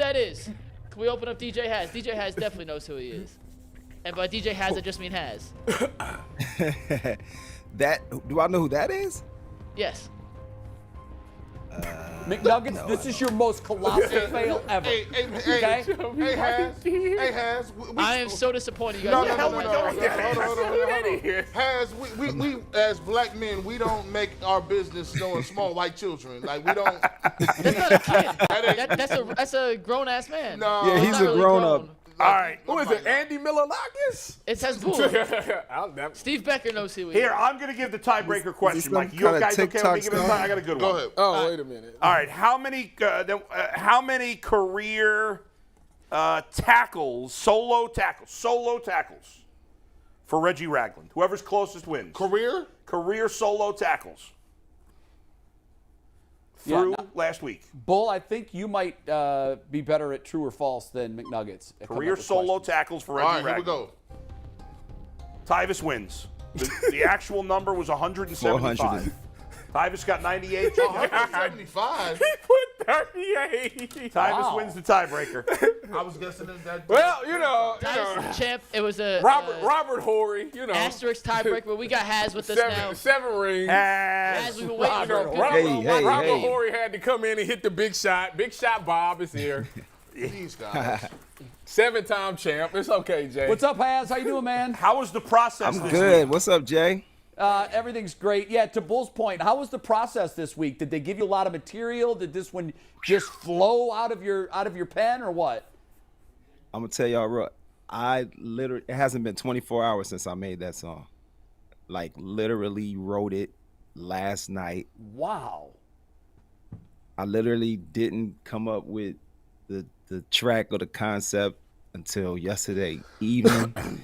that is? Can we open up DJ Haz? DJ Haz definitely knows who he is. And by DJ Haz, I just mean Haz. Do I know who that is? Yes. McNuggets, no, this is your most colossal fail ever. Hey, Haz. I am so disappointed you No. guys Hold on. Haz, we as black men, we don't make our business knowing small white children. Like we don't. That's not a kid. That's a grown ass man. No. Yeah, he's a grown up. All right, who is it? Andy Milonakis? It's Hazmatt. Steve Becker knows who he is. Here, I'm going to give the tiebreaker question. Like, you kinda guys okay with me TikTok giving it? star? I got a good Go one. ahead. Oh, wait a minute. All right, how many career tackles, solo tackles for Reggie Ragland? Whoever's closest wins. Career solo tackles through last week. Bull, I think you might be better at true or false than McNuggets. Career solo tackles for Reggie All right, Ragland. here we go. Tyvis wins. The actual number was 175. 400. Tyvis got 98. 175. He put 38. Tyvis wins the tiebreaker. I was guessing that. Well, you know. Tyson champ. It was a Robert Horry, you know. asterisk tiebreaker, but we got Haz with us now. Seven rings. Haz, we were waiting for a Robert Horry had to come in and hit the big shot. Big shot Bob is here. These guys. 7-time champ. It's okay, Jay. What's up, Haz? How you doing, man? How was the process I'm this good. week? What's up, Jay? Everything's great. Yeah, to Bull's point, how was the process this week? Did they give you a lot of material? Did this one just flow out of your pen or what? I'm gonna tell y'all, it hasn't been 24 hours since I made that song. Like, literally wrote it last night. Wow. I literally didn't come up with the track or the concept until yesterday evening.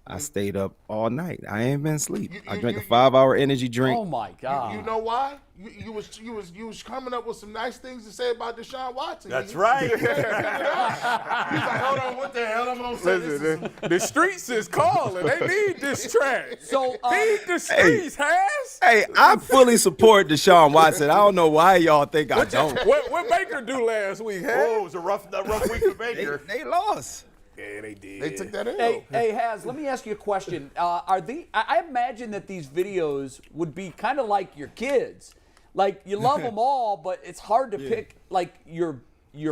I stayed up all night. I ain't been asleep. I drank a 5-hour energy drink. Oh my God. You know why? You was coming up with some nice things to say about Deshaun Watson. That's right. He's like, hold on, what the hell am I gonna say? Listen, the streets is calling. They need this track. So, Feed the streets, Haz. Hey, I fully support Deshaun Watson. I don't know why y'all think I don't. What Baker do last week, Haz? Oh, it was a rough week for Baker. They lost. Yeah, they did. They took that in. Hey, Haz, let me ask you a question. I imagine that these videos would be kind of like your kids. Like, you love them all, but it's hard to pick, like, your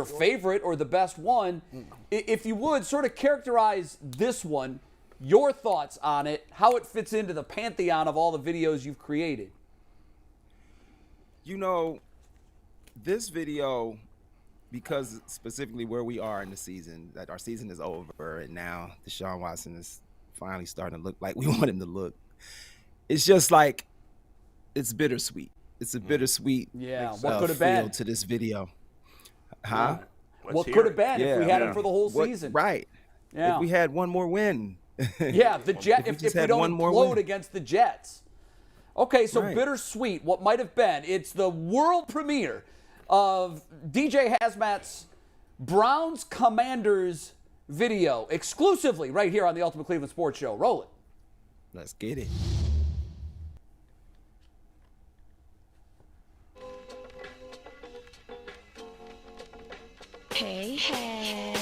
favorite or the best one. If you would, sort of characterize this one, your thoughts on it, how it fits into the pantheon of all the videos you've created. You know, this video, because specifically where we are in the season, that our season is over, and now Deshaun Watson is finally starting to look like we want him to look. It's just like, it's bittersweet. It's a bittersweet what could have been to this video. Huh? What could have been if we had him for the whole season? Right. Yeah. If we had one more win. Yeah, the Jet. If we don't implode against the Jets. Okay, so bittersweet. What might have been? It's the world premiere of DJ Hazmatt's Browns Commanders video, exclusively right here on the Ultimate Cleveland Sports Show. Roll it. Let's get it. Hey,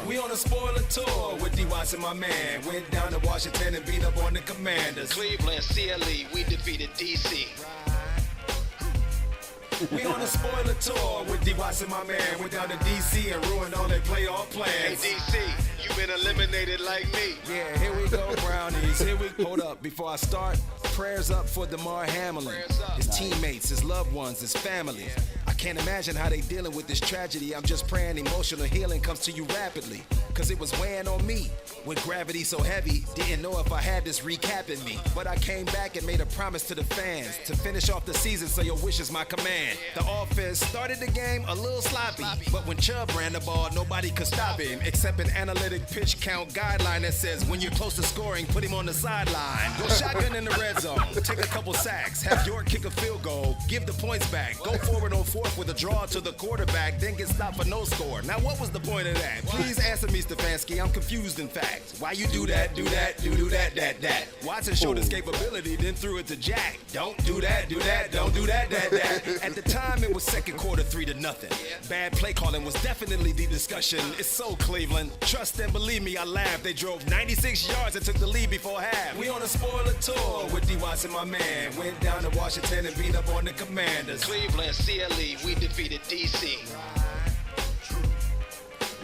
We on a spoiler tour with D. Watson, my man. Went down to Washington and beat up on the Commanders. Cleveland, CLE, we defeated DC. We on a spoiler tour with D. Watson, my man. Went down to DC and ruined all their playoff Hey, plans. DC, you been eliminated like me. Yeah, here we go, Brownies. Hold up. Before I start, prayers up for DeMar Hamlin. His teammates, his loved ones, his family. I can't imagine how they dealing with this tragedy. I'm just praying emotional healing comes to you rapidly. Cause it was weighing on me. With gravity so heavy, didn't know if I had this recapping me. But I came back and made a promise to the fans to finish off the season, so your wish is my command. The offense started the game a little sloppy, but when Chubb ran the ball, nobody could stop him, except an analytic pitch count guideline that says when you're close to scoring, put him on the sideline. Go shotgun in the red zone, take a couple sacks, have York kick a field goal, give the points back, go forward on 4th fourth with a draw to the quarterback, then get stopped for no score. Now what was the point of that? Please answer me, Stefanski. I'm confused, in fact. Why you do that, that? Watson showed escapability, then threw it to Jack. Don't do that, don't do that. At the time, it was second quarter, 3-0. Bad play calling was definitely the discussion. It's so Cleveland. Trust and believe me, I laughed. They drove 96 yards and took the lead before half. We on a spoiler tour with D. Watson, my man. Went down to Washington and beat up on the Commanders. Cleveland, CLE, we defeated DC.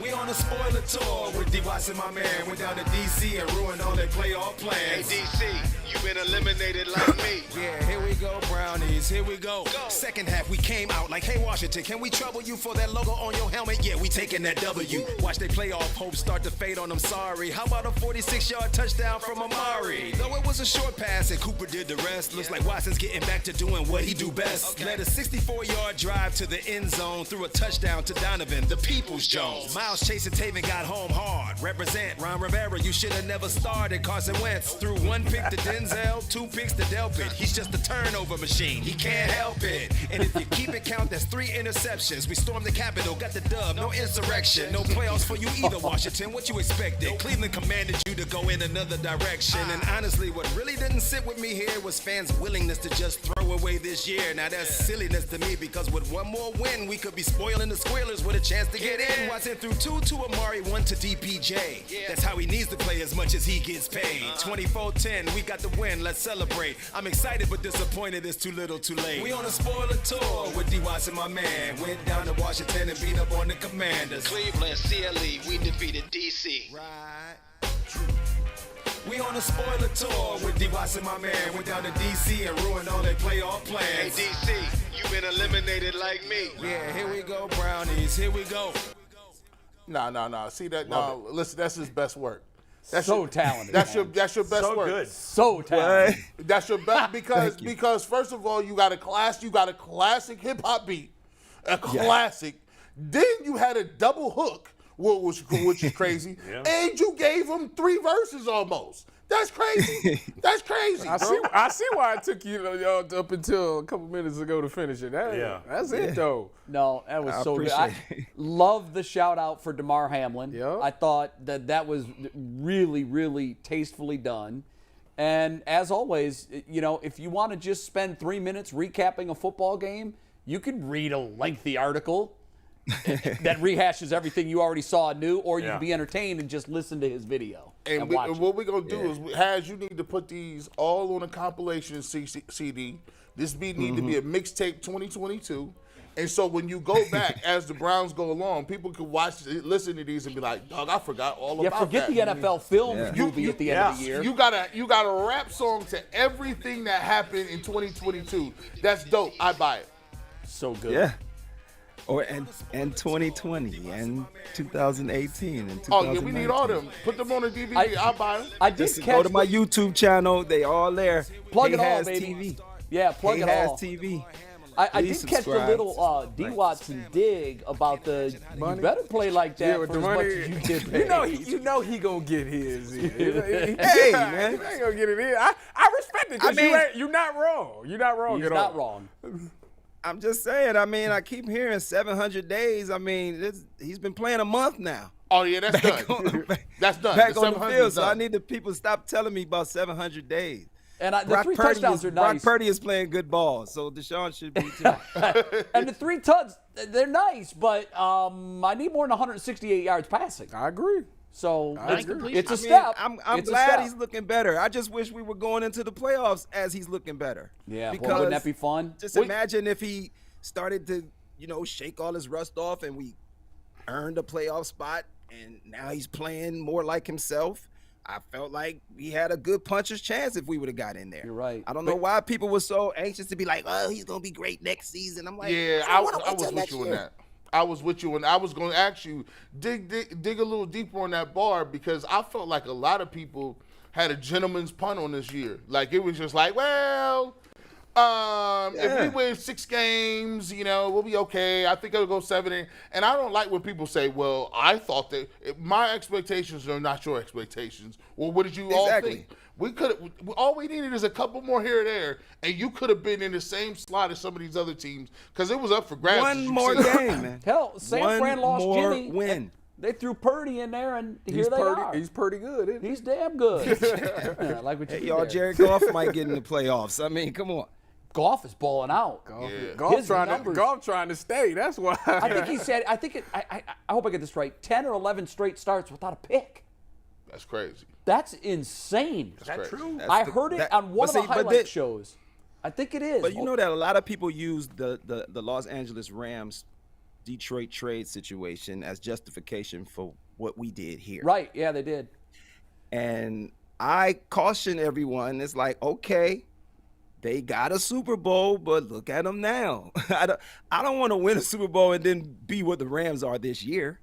We on a spoiler tour with D. Watson, my man. Went down to DC and ruined all their playoff plans. Hey, DC, you been eliminated like me. Yeah, here we go, Brownies, here we go. Second half, we came out like, hey, Washington, can we trouble you for that logo on your helmet? Yeah, we taking that W. Watch they playoff hopes start to fade on them, sorry. How about a 46-yard touchdown from Amari? Though it was a short pass and Cooper did the rest, looks like Watson's getting back to doing what he do best. Led a 64-yard drive to the end zone, threw a touchdown to Donovan, the People's Jones. Miles Chase and Taven got home hard. Represent Ron Rivera, you should have never started. Carson Wentz threw 1 pick to Denzel, 2 picks to Delpit. He's just a turnover machine, he can't help it. And if you keep it count, that's 3 interceptions. We stormed the Capitol, got the dub, no insurrection. No playoffs for you either, Washington, what you expected? Cleveland commanded you to go in another direction. And honestly, what really didn't sit with me here was fans' willingness to just throw away this year. Now that's silliness to me, because with one more win, we could be spoiling the Squealers with a chance to get in. Watson threw 2 to Amari, 1 to DPJ. That's how he needs to play as much as he gets paid. 24-10, we got the win, let's celebrate. I'm excited but disappointed, it's too little too late. We on a spoiler tour with D. Watson, my man. Went down to Washington and beat up on the Commanders. Cleveland, CLE, we defeated DC. Right. We on a spoiler tour with D. Watson, my man. Went down to DC and ruined all their playoff Hey, plans. DC, you been eliminated like me. Yeah, here we go, Brownies, here we go. Nah. See that? No, listen, that's his best work. That's So your, talented. That's man. your best So work. good. So talented. That's your best because first of all, you got a classic hip hop beat, a classic. Then you had a double hook, which is crazy, Yeah. and you gave him 3 verses almost. That's crazy. That's crazy. I bro. see why it took you up until a couple minutes ago to finish it. That's it, though. No, that was I so good. I appreciate it. love the shout out for DeMar Hamlin. Yep. I thought that was really, really tastefully done. And as always, if you want to just spend 3 minutes recapping a football game, you could read a lengthy article that rehashes everything you already saw anew, or you can be entertained and just listen to his video. And watch it. what we're going to do is, Haz, you need to put these all on a compilation CD. This need to be a mixtape 2022. And so when you go back, as the Browns go along, people can listen to these and be like, dog, I forgot all about that. Forget the NFL film movie at the end of the year. You got a rap song to everything that happened in 2022. That's dope. I buy it. So good. Yeah. And 2020 and 2018 and 2019. Oh, yeah, we need all them. Put them on the DVD. I'll buy them. I did Just catch go to my YouTube channel. They all there. Plug it all, Has baby. TV. Yeah, plug it Has all. TV. I did Please catch the subscribe. little D. Watson dig about the you better play like that with for the as much money. as you did pay. You know he gonna get his. Hey, He man. ain't gonna get it in. I respect it because I mean- you're not wrong. You're not wrong He's at not all. wrong. I'm just saying. I mean, I keep hearing 700 days. I mean, he's been playing a month now. Oh, yeah, that's done. That's done. Back The on the 700 field. is So done. I need the people to stop telling me about 700 days. And the 3 touchdowns are Brock nice. Purdy is playing good ball, so Deshaun should be too. And the 3 tuds, they're nice, but I need more than 168 yards passing. I agree. So it's agree. a I mean, step. I'm It's a glad step. he's looking better. I just wish we were going into the playoffs as he's looking better. Yeah, because well, wouldn't that be fun? Just imagine if he started to, shake all his rust off and we earned a playoff spot and now he's playing more like himself. I felt like we had a good puncher's chance if we would have got in there. You're right. I don't know why people were so anxious to be like, oh, he's going to be great next season. I'm like, Yeah, I I don't wanna wait was till with next you on year. that. I was with you, and I was going to ask you, dig a little deeper on that bar, because I felt like a lot of people had a gentleman's punt on this year. Like, it was just like, well, if we win 6 games, we'll be okay. I think it'll go 7. And I don't like when people say, well, I thought that my expectations are not your expectations. Well, what did you all Exactly. think? All we needed is a couple more here or there, and you could have been in the same slot as some of these other teams because it was up for grabs. One more game, man. Hell, San One Fran lost more Jimmy. win. They threw Purdy in there, and here they are. He's pretty good, isn't he? He's damn good. I like what you Hey, did y'all, there. Jared Goff might get in the playoffs. I mean, come on. Goff is balling out. Golf numbers. trying to stay. That's why. I think he said. I hope I get this right. 10 or 11 straight starts without a pick. That's crazy. That's insane. That's crazy. True. I heard it on one of the highlight shows. I think it is. But you know that a lot of people use the Los Angeles Rams Detroit trade situation as justification for what we did here. Right, yeah, they did. And I caution everyone, it's like, okay, they got a Super Bowl, but look at them now. I don't want to win a Super Bowl and then be what the Rams are this year,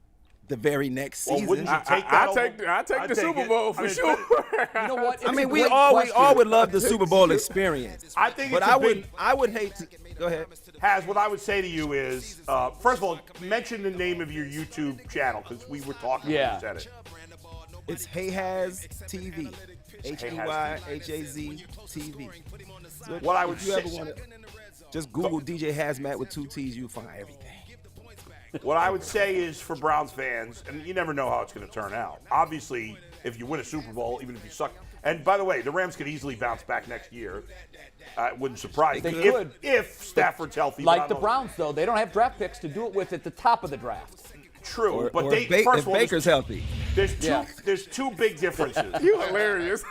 the very next season. Wouldn't you take that? I take the Super Bowl for sure. You know what? I mean, we all would love the Super Bowl experience. I think but it's I would hate to go ahead. Has, what I would say to you is, first of all, mention the name of your YouTube channel because we were talking when you said it. It's Haz TV. HEYHAZ TV. So What I would if you say- ever want to just Google DJ Hazmatt with 2 T's, you'll find everything. What I would say is for Browns fans, and you never know how it's going to turn out. Obviously, if you win a Super Bowl, even if you suck. And by the way, the Rams could easily bounce back next year. It wouldn't surprise me if Stafford's healthy. Like the Browns, though, they don't have draft picks to do it with at the top of the draft. True, but Or they if first of all, Baker's healthy. there's two big differences. You hilarious.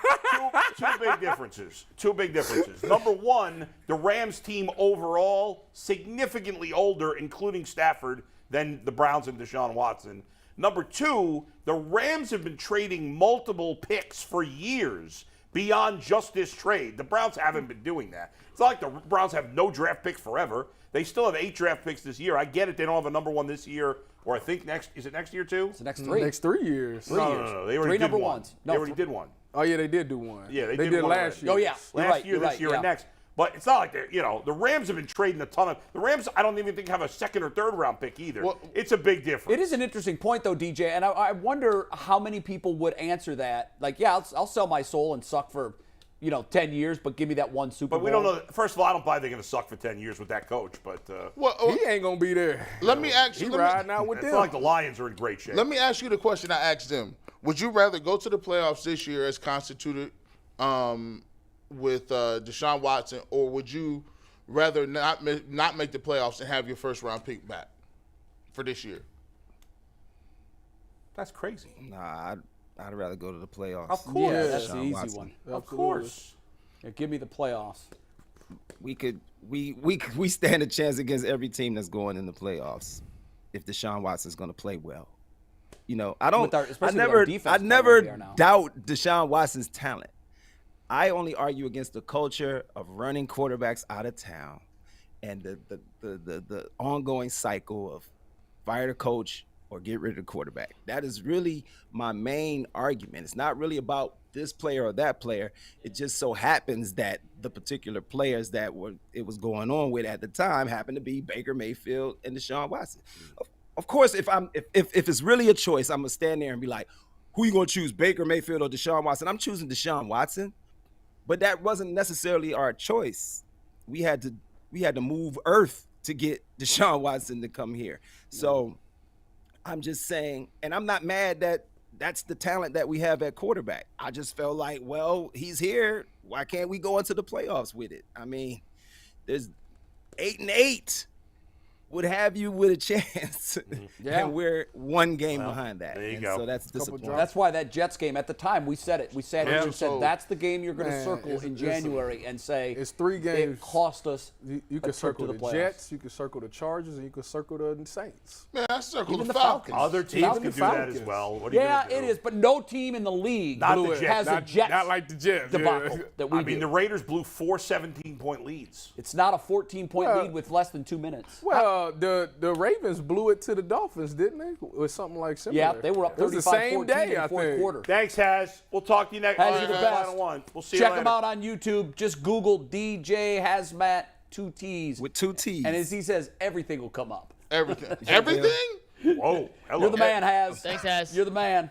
Two big differences. Number one, the Rams team overall significantly older, including Stafford, than the Browns and Deshaun Watson. Number two, the Rams have been trading multiple picks for years beyond just this trade. The Browns haven't been doing that. It's not like the Browns have no draft picks forever. They still have 8 draft picks this year. I get it. They don't have a number one this year, or I think is it next year too? It's the next 3. Next 3 years. No. They already 3 did number one. ones. No, They already did one. Oh yeah, they did do one. Yeah, they did one last already. year. Oh yeah, you're Last right, year, you're this right, year, yeah. and next. But it's not like the Rams have been trading a ton of. The Rams, I don't even think have a second or third round pick either. Well, it's a big difference. It is an interesting point, though, DJ, and I wonder how many people would answer that. Like, yeah, I'll sell my soul and suck for, 10 years, but give me that one Super Bowl. But we don't know. First of all, I don't buy they're going to suck for 10 years with that coach. But He ain't gonna be there. let me ask He you. riding out with it's them. not like the Lions are in great shape. Let me ask you the question I asked them. Would you rather go to the playoffs this year as constituted with Deshaun Watson, or would you rather not make the playoffs and have your first round pick back for this year? That's crazy. Nah, I'd rather go to the playoffs. Of course. Yeah, that's the Deshaun easy Watson. one. Of course. Yeah, give me the playoffs. We stand a chance against every team that's going in the playoffs if Deshaun Watson's going to play well. I don't. Especially with our defense I playing never like they are now. doubt Deshaun Watson's talent. I only argue against the culture of running quarterbacks out of town, and the ongoing cycle of fire the coach or get rid of the quarterback. That is really my main argument. It's not really about this player or that player. It just so happens that the particular players that it was going on with at the time happened to be Baker Mayfield and Deshaun Watson. Of course, if it's really a choice, I'm gonna stand there and be like, who you gonna choose, Baker Mayfield or Deshaun Watson? I'm choosing Deshaun Watson, but that wasn't necessarily our choice. We had to move Earth to get Deshaun Watson to come here. So I'm just saying, and I'm not mad that that's the talent that we have at quarterback. I just felt like, well, he's here. Why can't we go into the playoffs with it? I mean, there's 8-8 would have you with a chance. Yeah. And we're one game behind that. there you And go. So that's disappointing. That's why that Jets game, at the time, we said it. We sat here and said, So- that's the game you're going to Man, circle in January and say, It's 3 games. it cost us You a could trip circle to the the playoffs. Jets, you could circle the Chargers, and you could circle the Saints. Man, I circled Even the the Falcons. Other teams Falcons. can do that as Falcons. well. What are you Yeah, gonna do? it is, but no team in the league Not the has Jets. a Jets Not like the Jets. debacle Yeah. that we I mean, do. the Raiders blew 4 17-point leads. It's not a 14-point Well- lead with less than 2 minutes. Well, the Ravens blew it to the Dolphins, didn't they? With something like similar. Yeah, they were up It was the 35-14 same day, in the I fourth think. quarter. Thanks, Haz. We'll talk to you next. Haz, you're the best. Final one. We'll see you Check later. him out on YouTube. Just Google DJ Hazmatt 2 T's. With 2 T's. And as he says, everything will come up. Everything. Everything? Whoa. Hello. You're the man, Haz. Thanks, Haz. You're the man.